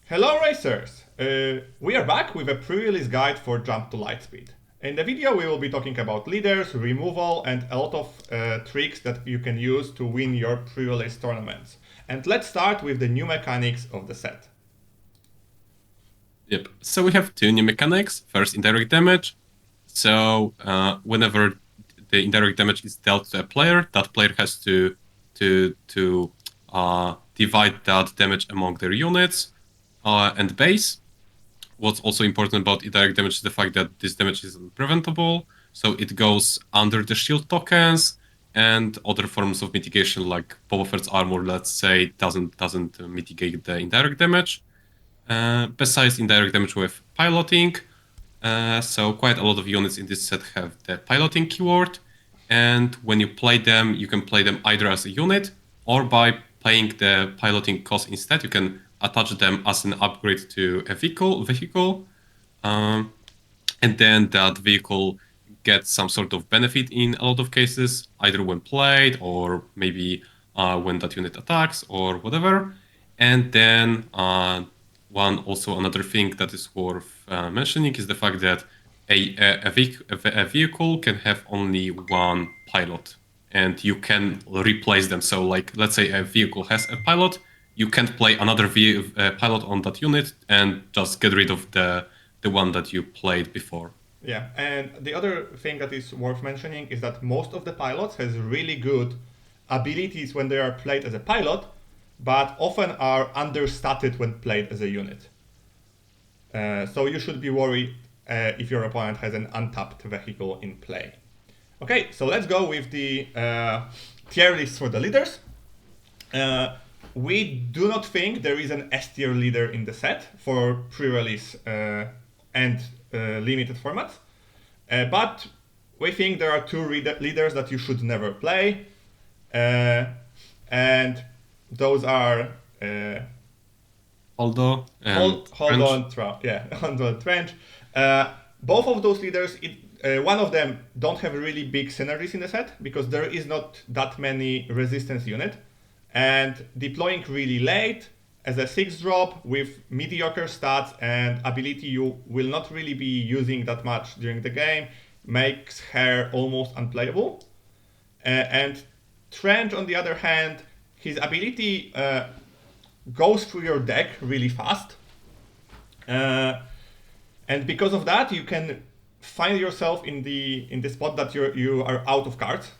Hello racers! We are back with a pre-release guide for Jump to Lightspeed. In the video we will be talking about leaders, removal and a lot of tricks that you can use to win your pre-release tournaments. And let's start with the new mechanics of the set. Yep. So we have two new mechanics. First, indirect damage. So whenever the indirect damage is dealt to a player, that player has to divide that damage among their units and base. What's also important about indirect damage is the fact that this damage is unpreventable. So it goes under the shield tokens and other forms of mitigation, like Boba Fett's armor, let's say, doesn't mitigate the indirect damage. Besides indirect damage with piloting, so quite a lot of units in this set have the piloting keyword, and when you play them, you can play them either as a unit or by playing the piloting cost instead. You can attach them as an upgrade to a vehicle, and then that vehicle gets some sort of benefit in a lot of cases, either when played or maybe when that unit attacks or whatever. And then another thing that is worth mentioning is the fact that a vehicle can have only one pilot, and you can replace them. So, like, let's say a vehicle has a pilot, you can't play another pilot on that unit and just get rid of the one that you played before. Yeah, and the other thing that is worth mentioning is that most of the pilots has really good abilities when they are played as a pilot, but often are understated when played as a unit. So you should be worried if your opponent has an untapped vehicle in play. Okay, so let's go with the tier list for the leaders. We do not think there is an S tier leader in the set for pre-release and limited formats, but we think there are two leaders that you should never play, and those are Holdo and hold on, hold on, Trench. Both of those leaders, one of them don't have really big synergies in the set because there is not that many resistance unit, and deploying really late as a 6-drop with mediocre stats and ability you will not really be using that much during the game makes her almost unplayable. And Trench, on the other hand, his ability goes through your deck really fast. And because of that, you can find yourself in the spot that you are out of cards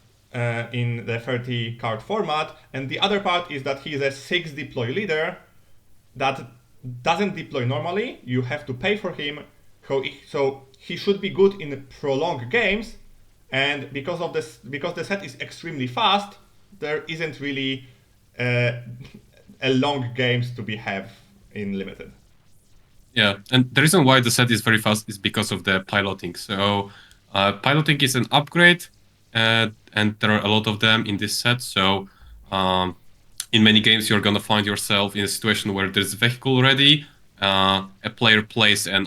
in the 30 card format. And the other part is that he is a 6 deploy leader that doesn't deploy normally. You have to pay for him. So he should be good in prolonged games. And because of this, because the set is extremely fast, there isn't really a long games to be have in limited. Yeah, and the reason why the set is very fast is because of the piloting. So piloting is an upgrade, and there are a lot of them in this set. So in many games, you're gonna find yourself in a situation where there's a vehicle ready. A player plays a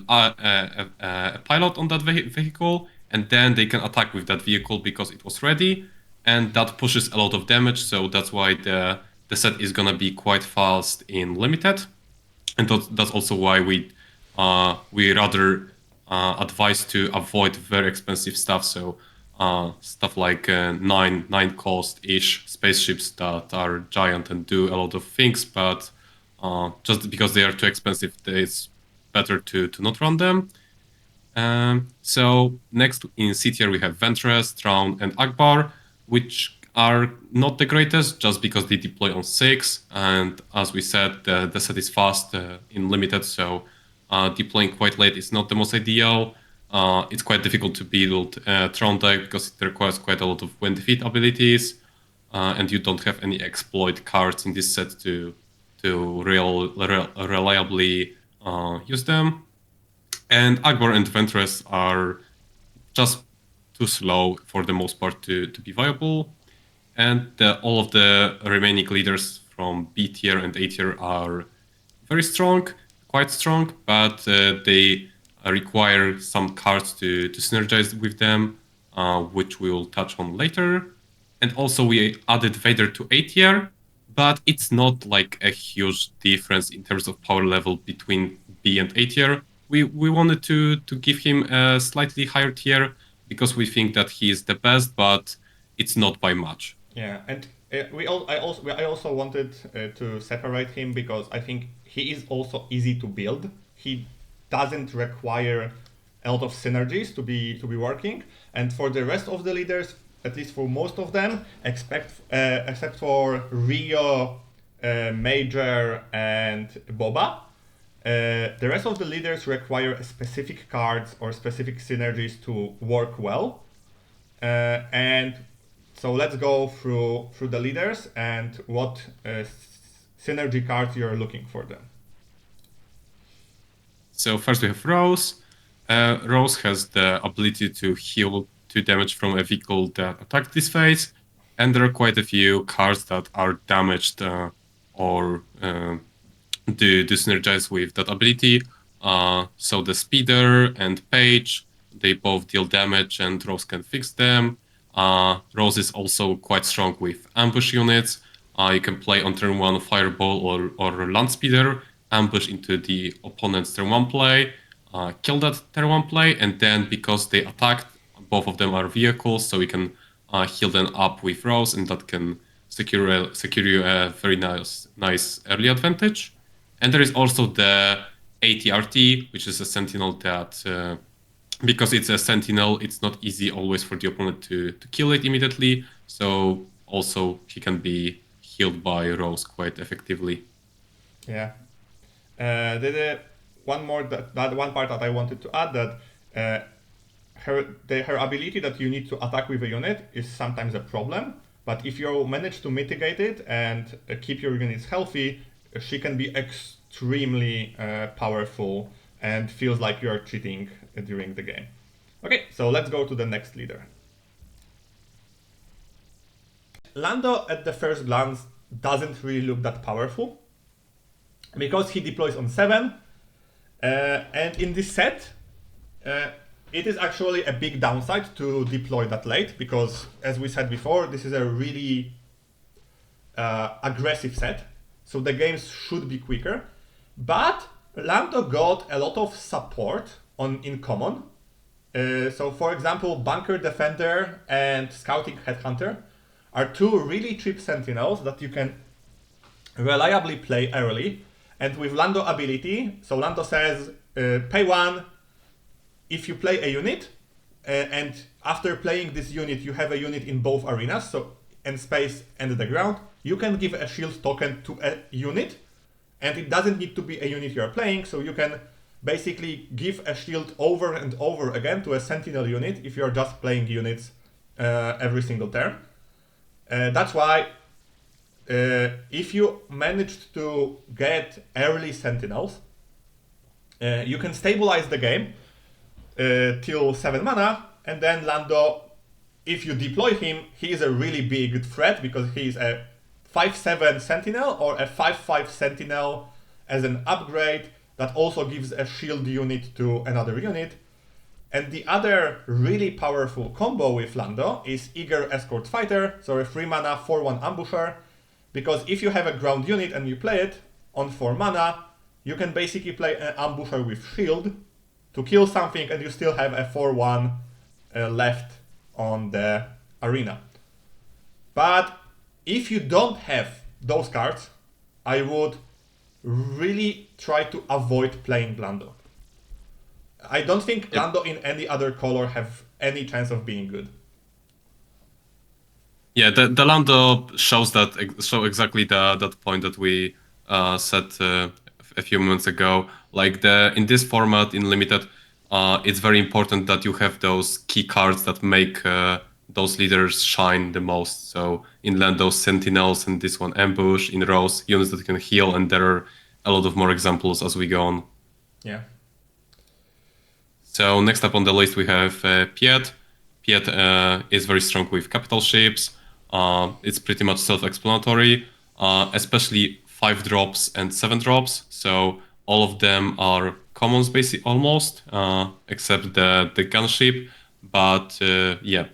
pilot on that vehicle, and then they can attack with that vehicle because it was ready, and that pushes a lot of damage. So that's why the set is gonna be quite fast in limited, and that's also why we rather advise to avoid very expensive stuff. So stuff like nine cost ish spaceships that are giant and do a lot of things, but just because they are too expensive, it's better to not run them. So next in C tier we have Ventress, Traun, and Akbar, which are not the greatest just because they deploy on 6, and as we said, the set is fast in limited, so deploying quite late is not the most ideal. It's quite difficult to build Tron deck because it requires quite a lot of when defeat abilities, and you don't have any exploit cards in this set to reliably use them. And Akbar and Ventress are just too slow for the most part to be viable. And all of the remaining leaders from B tier and A tier are very strong, quite strong, but they require some cards to synergize with them, which we'll touch on later. And also we added Vader to A tier, but it's not like a huge difference in terms of power level between B and A tier. We wanted to give him a slightly higher tier because we think that he is the best, but it's not by much. Yeah, and I also wanted to separate him because I think he is also easy to build. He doesn't require a lot of synergies to be working, and for the rest of the leaders, at least for most of them, except for Rio, Major, and Boba, the rest of the leaders require specific cards or specific synergies to work well, and so let's go through the leaders and what synergy cards you're looking for them. So first we have Rose. Rose has the ability to heal 2 damage from a vehicle that attacked this phase, and there are quite a few cards that are damaged or do synergize with that ability. So the Speeder and Page, they both deal damage, and Rose can fix them. Rose is also quite strong with ambush units. You can play on turn 1 Fireball or Land Speeder, ambush into the opponent's turn 1 play, kill that turn 1 play, and then because they attacked, both of them are vehicles, so you can heal them up with Rose, and that can secure you a very nice early advantage. And there is also the ATRT, which is a Sentinel that, because it's a Sentinel, it's not easy always for the opponent to kill it immediately. So also he can be healed by Rose quite effectively. Yeah. One more that one part that I wanted to add, that her ability that you need to attack with a unit is sometimes a problem, but if you manage to mitigate it and keep your units healthy, she can be extremely powerful and feels like you're cheating during the game. Okay, so let's go to the next leader. Lando at the first glance doesn't really look that powerful because he deploys on 7, and in this set it is actually a big downside to deploy that late because, as we said before, this is a really aggressive set, so the games should be quicker. But Lando got a lot of support in common. So for example, Bunker Defender and Scouting Headhunter are 2 really cheap sentinels that you can reliably play early. And with Lando ability, so Lando says, pay 1 if you play a unit, and after playing this unit you have a unit in both arenas, so and space and the ground, you can give a shield token to a unit, and it doesn't need to be a unit you're playing, so you can basically give a shield over and over again to a sentinel unit if you're just playing units every single turn. That's why if you managed to get early sentinels, you can stabilize the game till 7 mana, and then Lando, if you deploy him, he is a really big threat because he is a 5/7 sentinel or a 5/5 sentinel as an upgrade that also gives a shield unit to another unit. And the other really powerful combo with Lando is Eager Escort Fighter, so a 3 mana 4/1 ambusher, because if you have a ground unit and you play it on 4 mana, you can basically play an ambusher with shield to kill something, and you still have a 4/1 left on the arena. But if you don't have those cards, I would really try to avoid playing Lando. I don't think Lando in any other color have any chance of being good. Yeah, the Lando shows exactly that point that we said a few moments ago. Like in this format in limited, it's very important that you have those key cards that make those leaders shine the most. So in Lando, Sentinels, and this one Ambush. In Rose, units that can heal, and there are a lot of more examples as we go on. Yeah. So next up on the list we have Piett. Piett is very strong with capital ships. It's pretty much self-explanatory, especially 5 drops and 7 drops. So all of them are commons basically almost, except the gunship. But yeah,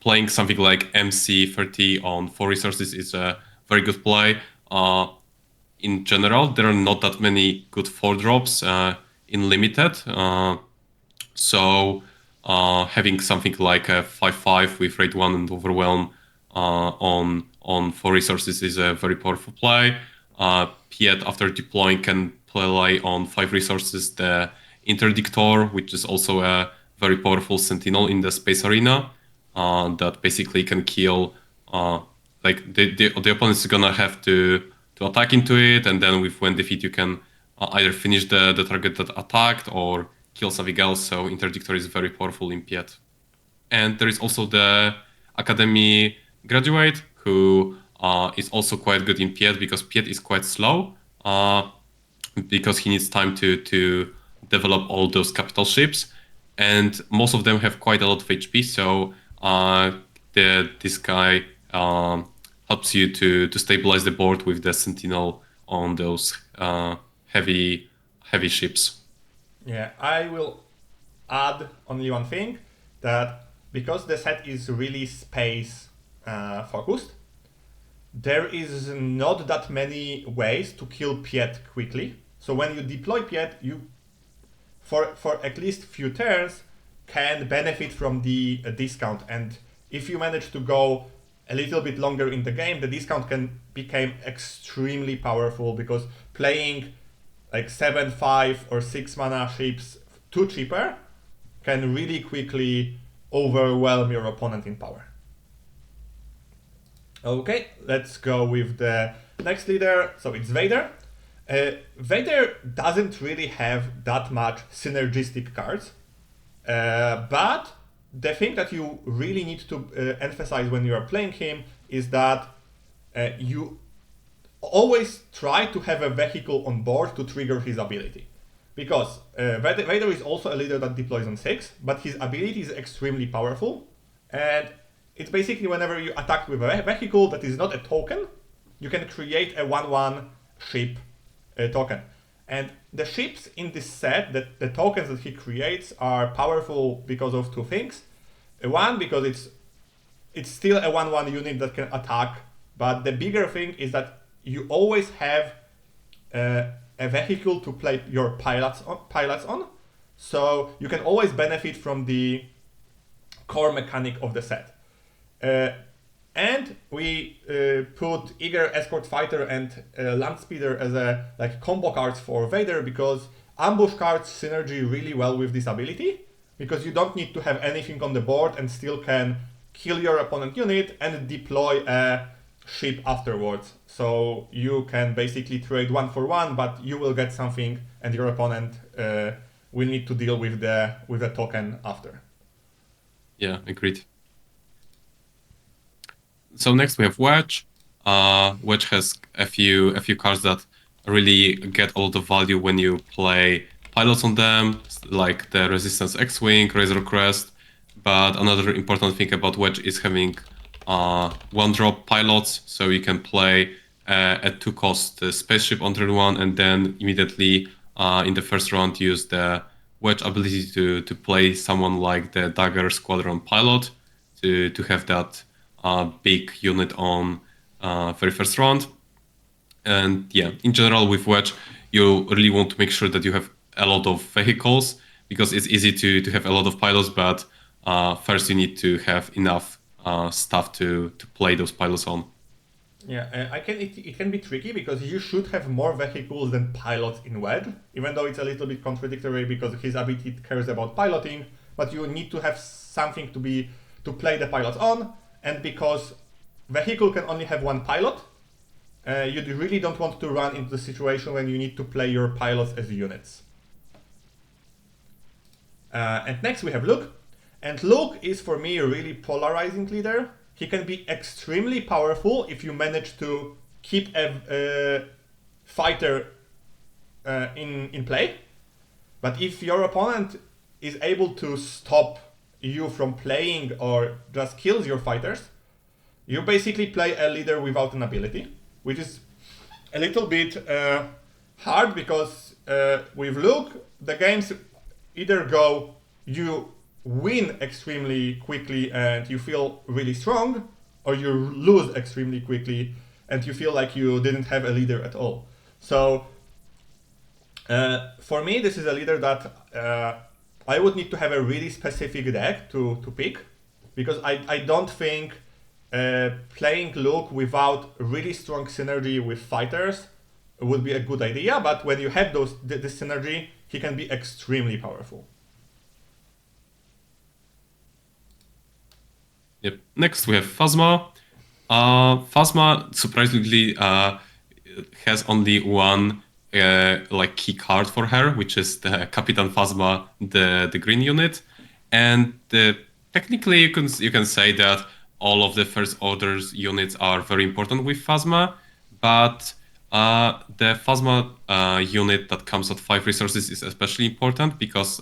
playing something like MC30 on 4 resources is a very good play. in general, there are not that many good 4-drops in limited. So having something like a 5/5 with rate 1 and overwhelm on 4 resources is a very powerful play. Piett, after deploying, can play on 5 resources the Interdictor, which is also a very powerful sentinel in the space arena that basically can kill. Like the opponent is gonna have to attack into it, and then with when defeat you can either finish the target that attacked or kill something else. So Interdictor is very powerful in Piett. And there is also the Academy graduate who is also quite good in Piett because Piett is quite slow because he needs time to develop all those capital ships, and most of them have quite a lot of HP. So this guy helps you to stabilize the board with the Sentinel on those heavy ships. Yeah, I will add only one thing, that because the set is really space focused, there is not that many ways to kill Piett quickly. So when you deploy Piett, you for at least few turns can benefit from the discount, and if you manage to go a little bit longer in the game, the discount can become extremely powerful, because playing like 7/5 or 6 mana ships 2 cheaper can really quickly overwhelm your opponent in power. Okay, let's go with the next leader. So it's Vader. Vader doesn't really have that much synergistic cards, but the thing that you really need to emphasize when you are playing him is that you always try to have a vehicle on board to trigger his ability. Because Vader is also a leader that deploys on 6, but his ability is extremely powerful, and it's basically whenever you attack with a vehicle that is not a token, you can create a 1/1 ship token. And the ships in this set, the tokens that he creates, are powerful because of 2 things. One, because it's still a 1/1 unit that can attack, but the bigger thing is that you always have a vehicle to play your pilots on, so you can always benefit from the core mechanic of the set. And we put Eager, Escort Fighter, and Landspeeder as a combo cards for Vader, because ambush cards synergy really well with this ability, because you don't need to have anything on the board and still can kill your opponent unit and deploy a ship afterwards. So you can basically trade 1 for 1, but you will get something, and your opponent will need to deal with the token after. Yeah, agreed. So next we have Wedge. Wedge has a few cards that really get a lot of value when you play pilots on them, like the Resistance X-Wing, Razor Crest. But another important thing about Wedge is having 1-drop pilots, so you can play a 2-cost spaceship on turn 1, and then immediately in the first round use the Wedge ability to play someone like the Dagger Squadron pilot to have that big unit on very first round. And yeah, in general with Wedge, you really want to make sure that you have a lot of vehicles, because it's easy to have a lot of pilots, but first you need to have enough stuff to play those pilots on. Yeah, it can be tricky, because you should have more vehicles than pilots in Wedge, even though it's a little bit contradictory, because his ability cares about piloting, but you need to have something to play the pilots on, and because vehicle can only have 1 pilot, you really don't want to run into the situation when you need to play your pilots as units. And next we have Luke. And Luke is, for me, a really polarizing leader. He can be extremely powerful if you manage to keep a fighter in play. But if your opponent is able to stop you from playing or just kills your fighters, you basically play a leader without an ability, which is a little bit hard, because with Luke, the games either go, you win extremely quickly and you feel really strong, or you lose extremely quickly and you feel like you didn't have a leader at all. So for me, this is a leader that I would need to have a really specific deck to pick, because I don't think playing Luke without really strong synergy with fighters would be a good idea. But when you have this synergy, he can be extremely powerful. Yep. Next we have Phasma. Phasma surprisingly has only one like key card for her, which is the Capitan Phasma, the green unit, and technically you can say that all of the first orders units are very important with Phasma, but the Phasma unit that comes at 5 resources is especially important because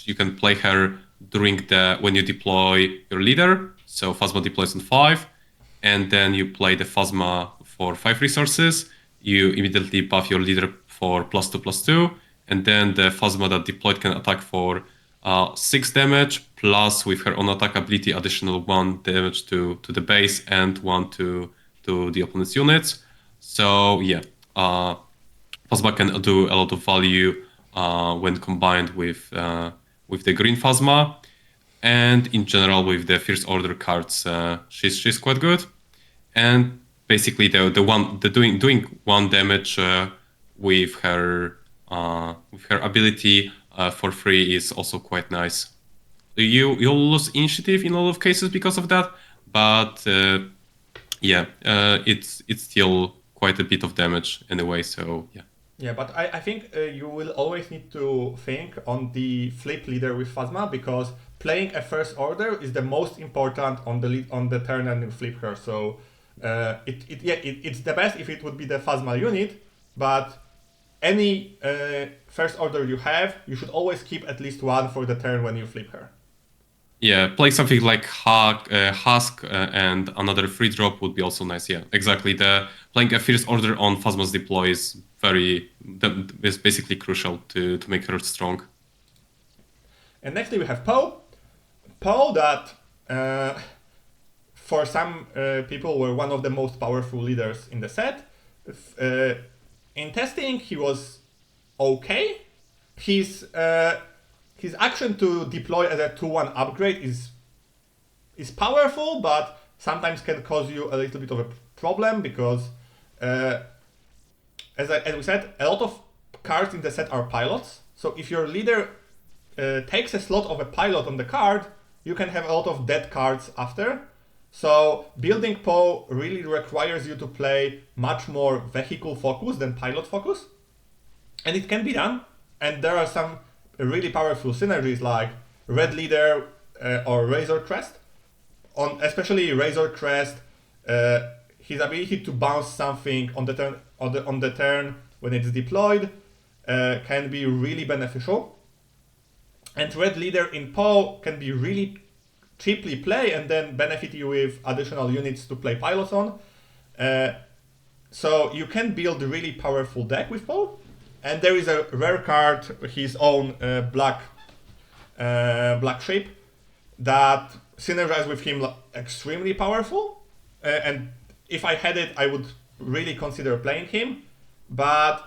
you can play her during when you deploy your leader. So Phasma deploys on 5, and then you play the Phasma for 5 resources. You immediately buff your leader for +2/+2, and then the Phasma that deployed can attack for 6 damage, plus with her own attack ability additional 1 damage to the base and 1 to the opponent's units. So yeah, Phasma can do a lot of value when combined with the green Phasma, and in general with the First Order cards, she's quite good. And basically doing 1 damage with her ability for free is also quite nice. You'll lose initiative in a lot of cases because of that, but yeah, it's still quite a bit of damage anyway. So yeah. Yeah, but I think you will always need to think on the flip leader with Phasma, because playing a First Order is the most important on the turn and you flip her. So it's the best if it would be the Phasma unit, but any First Order you have, you should always keep at least 1 for the turn when you flip her. Yeah, play something like Husk and another free drop would be also nice. Yeah, exactly. Playing a First Order on Phasma's deploy is basically crucial to make her strong. And nextly we have Poe. Poe that for some people were one of the most powerful leaders in the set. In testing, he was okay. His action to deploy as a 2/1 upgrade is powerful, but sometimes can cause you a little bit of a problem, because as we said, a lot of cards in the set are pilots. So if your leader takes a slot of a pilot on the card, you can have a lot of dead cards after. So building Poe really requires you to play much more vehicle focus than pilot focus. And it can be done. And there are some really powerful synergies like Red Leader or Razor Crest. Especially Razor Crest, his ability to bounce something on the turn when it's deployed can be really beneficial. And Red Leader in Poe can be really cheaply play and then benefit you with additional units to play pilots on. So you can build a really powerful deck with Poe. And there is a rare card, his own black shape, that synergizes with him extremely powerful. And if I had it, I would really consider playing him. But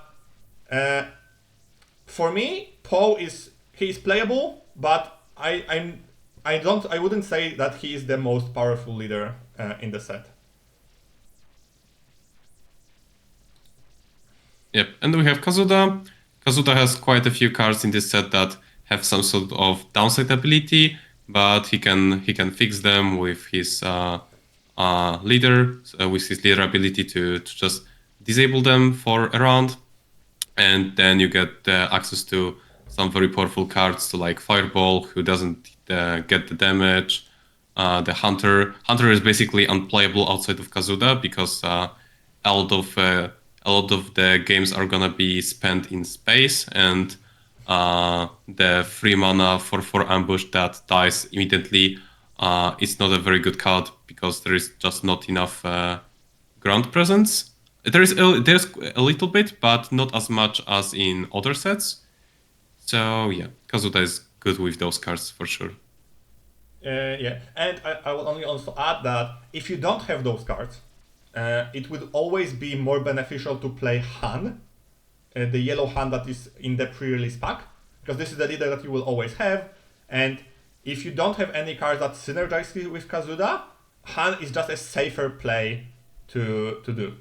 for me, Poe is playable, but I wouldn't say that he is the most powerful leader in the set. Yep, and we have Kazuda. Kazuda has quite a few cards in this set that have some sort of downside ability, but he can fix them with his leader, with his leader ability to just disable them for a round, and then you get access to some very powerful cards, to like Fireball, who doesn't get the damage. The Hunter is basically unplayable outside of Kazuda, because a lot of the games are gonna be spent in space, and the free mana for 4 ambush that dies immediately is not a very good card, because there is just not enough ground presence. There's a little bit, but not as much as in other sets. So yeah, Kazuda is good with those cards for sure. Yeah, and I will only also add that if you don't have those cards, it would always be more beneficial to play Han, the yellow Han that is in the pre-release pack, because this is the leader that you will always have, and if you don't have any cards that synergize with Kazuda, Han is just a safer play to do.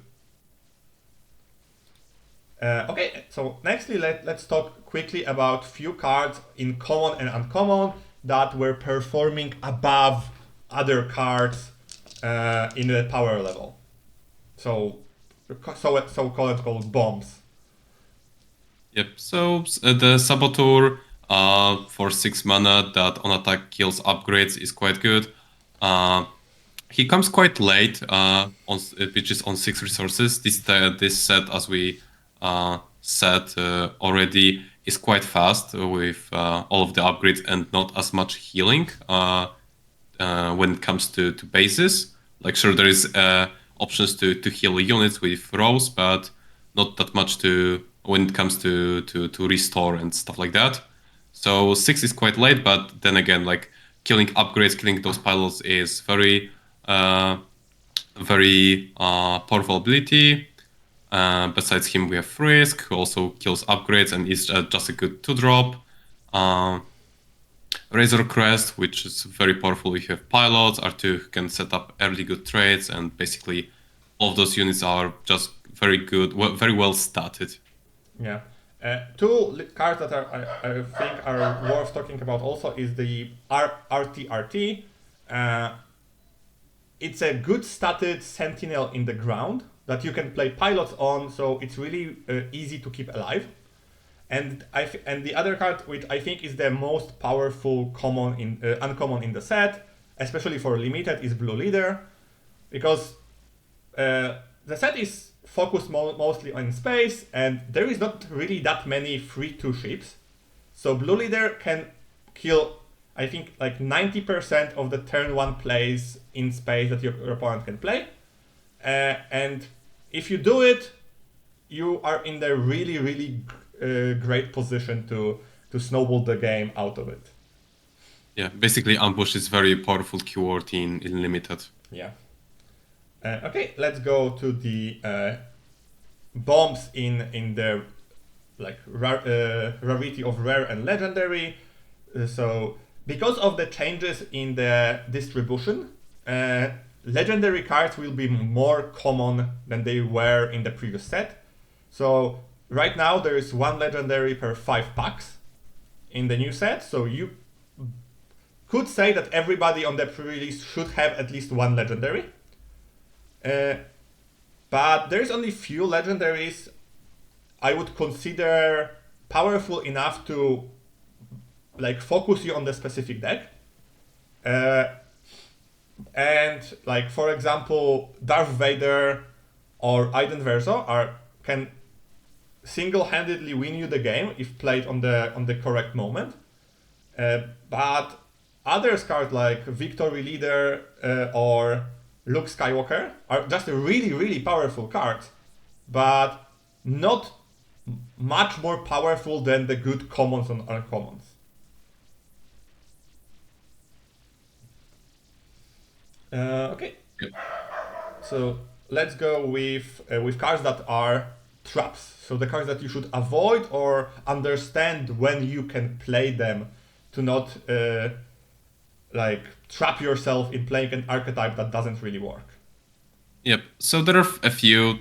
Okay, so nextly let's talk quickly about few cards in common and uncommon that were performing above other cards in the power level. So called bombs. Yep, so the Saboteur for 6 mana that on attack kills upgrades is quite good. He comes quite late, which is on 6 resources. This set, as we said already, is quite fast with all of the upgrades and not as much healing when it comes to bases. Like, sure, there is options to heal units with rows, but not that much when it comes to restore and stuff like that. So 6 is quite late, but then again, like, killing upgrades, killing those pilots is very powerful ability. Besides him, we have Frisk, who also kills upgrades and is just a good 2-drop. Razor Crest, which is very powerful if you have pilots. R2 who can set up early good trades, and basically all of those units are just very good, very well statted. Yeah. Two cards that I think are worth talking about also is the RTRT. It's a good statted sentinel in the ground that you can play pilots on, so it's really easy to keep alive. And the other card, which I think is the most powerful uncommon in the set, especially for limited, is Blue Leader, because the set is focused mostly on space, and there is not really that many 3/2 ships. So Blue Leader can kill, I think, like 90% of the turn 1 plays in space that your opponent can play. And if you do it, you are in the really great position to snowball the game out of it. Yeah, basically Ambush is very powerful keyword in limited. Yeah. Okay, let's go to the bombs in the like rarity of rare and legendary. So because of the changes in the distribution, legendary cards will be more common than they were in the previous set. So right now there is 1 legendary per 5 packs in the new set. So you could say that everybody on the pre-release should have at least 1 legendary. But there's only few legendaries I would consider powerful enough to like focus you on the specific deck. And like, for example, Darth Vader or Iden Verso can single-handedly win you the game if played on the correct moment. But other cards like Victory Leader or Luke Skywalker are just really powerful cards, but not much more powerful than the good commons and uncommons. Okay, so let's go with cards that are traps. So the cards that you should avoid or understand when you can play them to not like trap yourself in playing an archetype that doesn't really work. Yep. So there are a few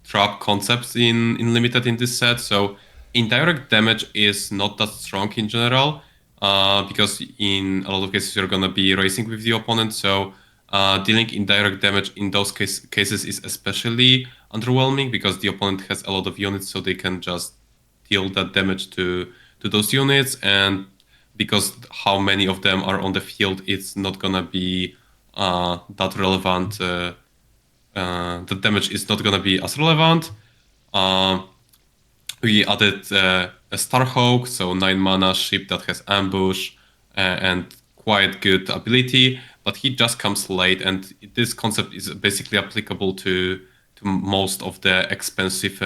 trap concepts in limited in this set. So indirect damage is not that strong in general, because in a lot of cases you're gonna be racing with the opponent. So dealing indirect damage in those cases is especially underwhelming because the opponent has a lot of units, so they can just deal that damage to those units, and because how many of them are on the field, it's not gonna be that relevant. The damage is not gonna be as relevant. We added a Starhawk, so 9 mana ship that has ambush and quite good ability, but he just comes late, and this concept is basically applicable to most of the expensive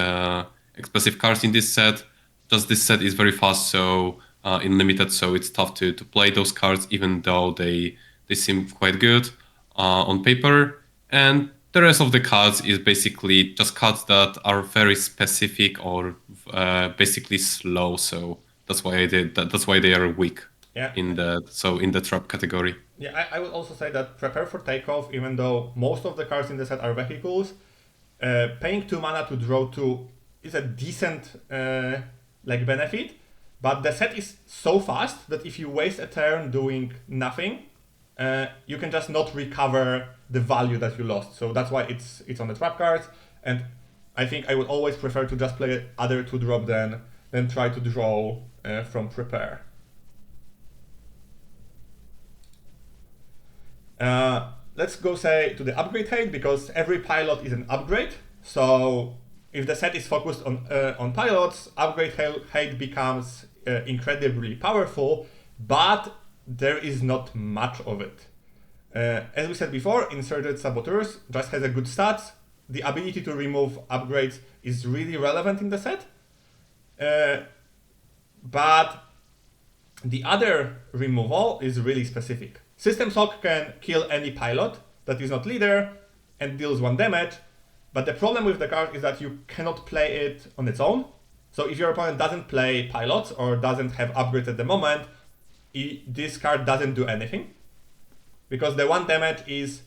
cards in this set. Just this set is very fast, so in limited, so it's tough to play those cards, even though they seem quite good on paper. And the rest of the cards is basically just cards that are very specific or basically slow. So that's why I did that. That's why they are weak Yeah. in the trap category. Yeah, I would also say that prepare for takeoff, even though most of the cards in the set are vehicles, paying 2 mana to draw 2 is a decent benefit, but the set is so fast that if you waste a turn doing nothing, you can just not recover the value that you lost. So that's why it's on the trap cards, and I think I would always prefer to just play other 2-drop than try to draw from prepare. Let's go say to the upgrade hate, because every pilot is an upgrade. So if the set is focused on pilots, upgrade hate becomes incredibly powerful, but there is not much of it. As we said before, Insurgent Saboteurs just has a good stats. The ability to remove upgrades is really relevant in the set. But the other removal is really specific. System Shock can kill any pilot that is not leader and deals 1 damage, but the problem with the card is that you cannot play it on its own. So if your opponent doesn't play pilots or doesn't have upgrades at the moment, this card doesn't do anything. Because the 1 damage is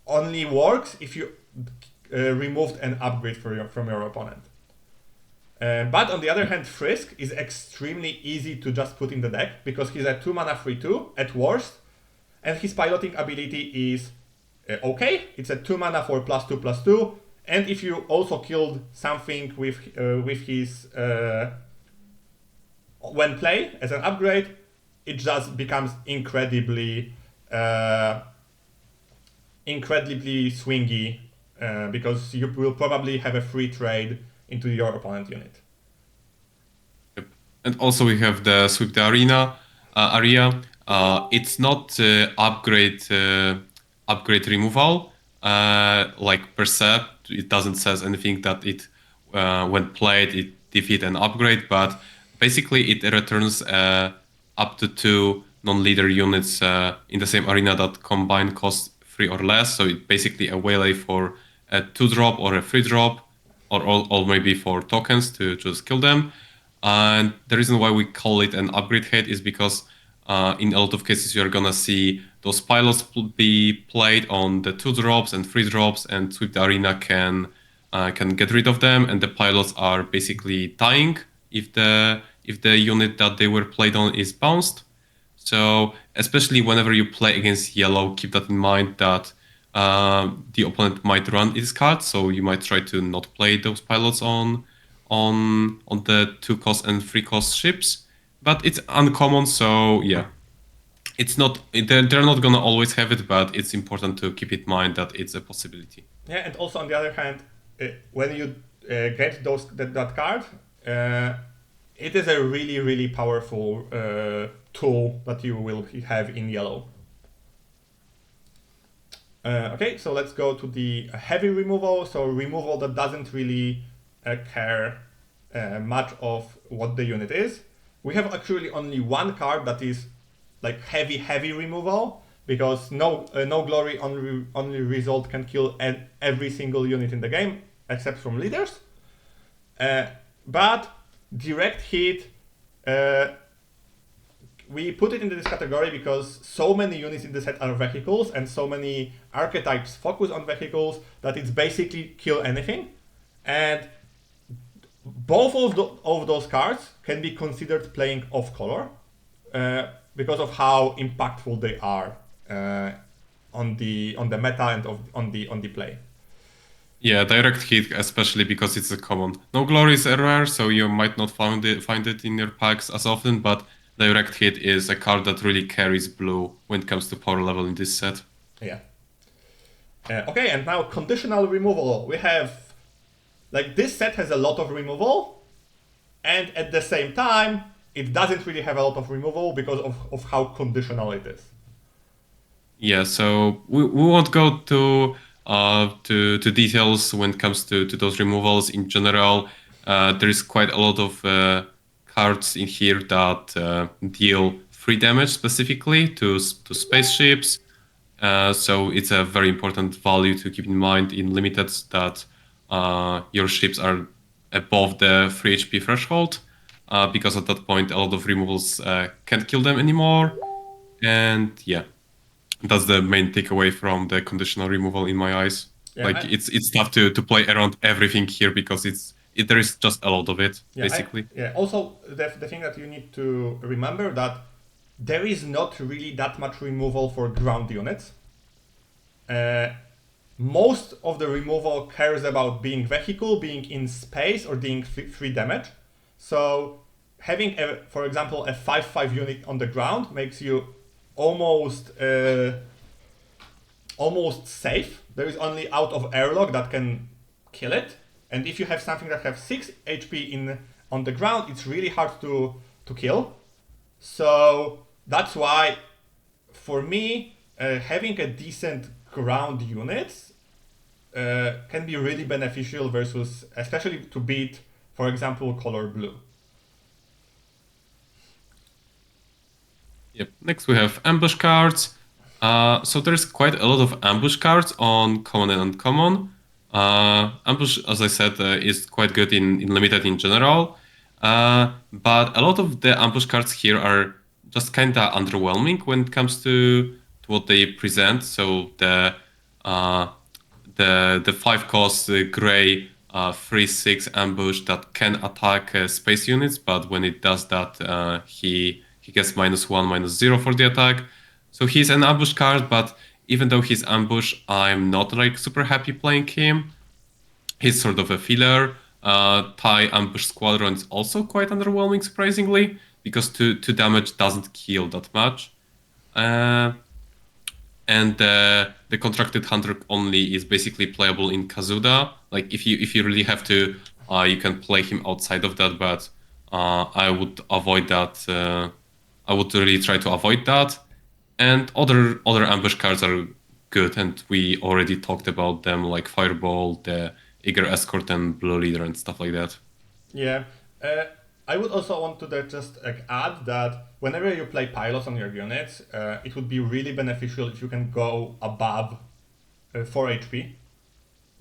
only works if you removed an upgrade from your opponent. But on the other hand, Frisk is extremely easy to just put in the deck because he's a 2 mana 3/2 at worst, and his piloting ability is okay. It's a 2 mana for +2/+2, and if you also killed something with his when play as an upgrade, it just becomes incredibly swingy because you will probably have a free trade into your opponent unit. Yep. And also we have the Sweep the Arena area. It's not upgrade removal per se. It doesn't says anything that it when played it defeat an upgrade, but basically it returns up to 2 non-leader units in the same arena that combine cost 3 or less. So it's basically a waylay for a 2-drop or a 3-drop, or maybe for tokens to just kill them. And the reason why we call it an upgrade hate is because in a lot of cases you're gonna see those pilots be played on the 2-drops and 3-drops, and Sweep the Arena can get rid of them, and the pilots are basically dying if the unit that they were played on is bounced. So especially whenever you play against yellow, keep that in mind that the opponent might run its card, so you might try to not play those pilots on the 2-cost and 3-cost ships. But it's uncommon, so yeah, it's not they're not gonna always have it, but it's important to keep in mind that it's a possibility. Yeah, and also on the other hand, when you get that card, it is a really, really powerful tool that you will have in yellow. Okay, so let's go to the heavy removal. So removal that doesn't really care much of what the unit is. We have actually only one card that is heavy removal, because no glory only result can kill every single unit in the game except from leaders. But direct hit, we put it into this category because so many units in the set are vehicles and so many archetypes focus on vehicles that it's basically kill anything. And both of those cards can be considered playing off color because of how impactful they are on the meta and on the play. Yeah, direct hit, especially because it's a common. No glory is rare, so you might not find it in your packs as often, but direct hit is a card that really carries blue when it comes to power level in this set. Yeah. Okay, and now conditional removal. We have this set has a lot of removal, and at the same time it doesn't really have a lot of removal because of how conditional it is. Yeah, so we won't go to details when it comes to those removals. In general, there is quite a lot of cards in here that deal 3 damage specifically to spaceships, So it's a very important value to keep in mind in limited that your ships are above the 3 HP threshold, because at that point a lot of removals can't kill them anymore. And yeah, that's the main takeaway from the conditional removal in my eyes. Yeah, like it's tough to play around everything here because there is just a lot of it, basically. Also, the thing that you need to remember that there is not really that much removal for ground units. Most of the removal cares about being vehicle, being in space, or doing 3 damage. So having, for example, a 5/5 unit on the ground makes you almost safe. There is only out of airlock that can kill it. And if you have something that has 6 HP on the ground, it's really hard to kill. So that's why, for me, having a decent ground units can be really beneficial versus, especially to beat, for example, color blue. Yep. Next we have ambush cards. So there's quite a lot of ambush cards on common and uncommon. Ambush, as I said, is quite good in limited in general. But a lot of the ambush cards here are just kind of underwhelming when it comes to what they present. So the 5-cost gray 3/6 ambush that can attack space units, but when it does that, he gets -1, -0 for the attack. So he's an ambush card, but even though he's ambush, I'm not like super happy playing him. He's sort of a filler. Thai ambush squadron is also quite underwhelming, surprisingly, because 2 damage doesn't kill that much. And the contracted hunter only is basically playable in Kazuda. Like if you really have to, you can play him outside of that, but I would avoid that. I would really try to avoid that. And other ambush cards are good, and we already talked about them, like Fireball, the Eager Escort, and Blue Leader, and stuff like that. Yeah. I would also want to just add that whenever you play pilots on your units, it would be really beneficial if you can go above 4 HP.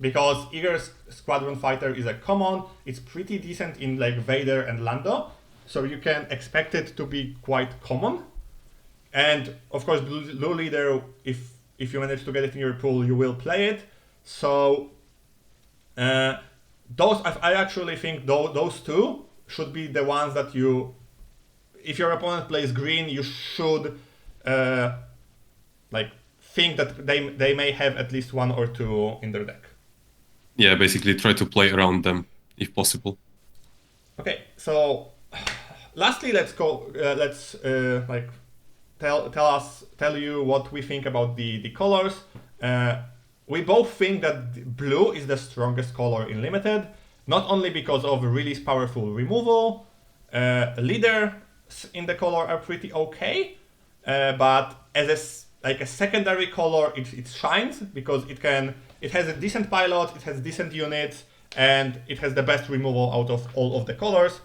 Because Eager Squadron Fighter is a common, it's pretty decent in like Vader and Lando, so you can expect it to be quite common. And of course, Blue Leader, if you manage to get it in your pool, you will play it. So I actually think those two should be the ones that you, if your opponent plays green, you should think that they may have at least 1 or 2 in their deck. Yeah, basically try to play around them if possible. Okay, so lastly, let's go. Let's tell you what we think about the colors. We both think that blue is the strongest color in limited, not only because of really powerful removal. Leaders in the color are pretty okay, but as a secondary color, it shines because it has a decent pilot, it has decent units, and it has the best removal out of all of the colors.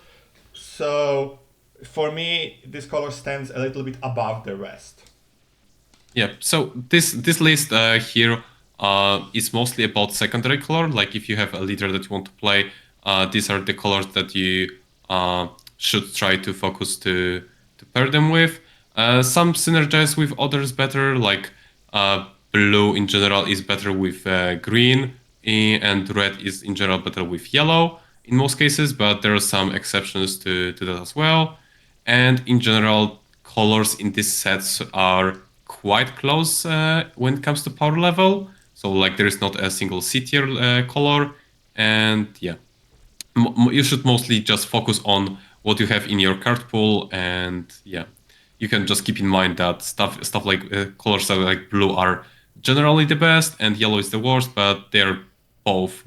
So for me, this color stands a little bit above the rest. Yeah, so this list here is mostly about secondary color. Like if you have a leader that you want to play, these are the colors that you should try to focus to pair them with. Some synergize with others better, like blue in general is better with green, and red is in general better with yellow in most cases, but there are some exceptions to that as well. And in general, colors in these sets are quite close when it comes to power level. So like there is not a single C tier color, and yeah, you should mostly just focus on what you have in your card pool, and yeah, you can just keep in mind that stuff like colors like blue are generally the best and yellow is the worst, but they're both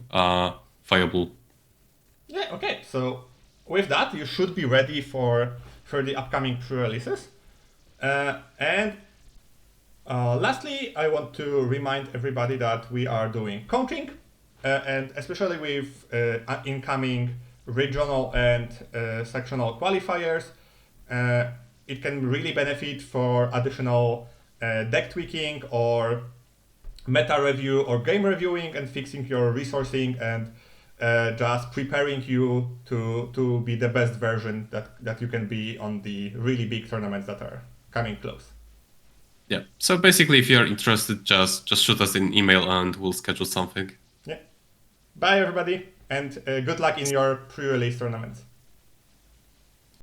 viable. Yeah, okay, so with that, you should be ready for the upcoming pre-releases. And lastly, I want to remind everybody that we are doing counting, and especially with incoming regional and sectional qualifiers, it can really benefit for additional deck tweaking or meta review or game reviewing and fixing your resourcing and just preparing you to be the best version that you can be on the really big tournaments that are coming close. Yeah. So basically, if you're interested, just shoot us an email and we'll schedule something. Yeah. Bye, everybody, and good luck in your pre-release tournaments.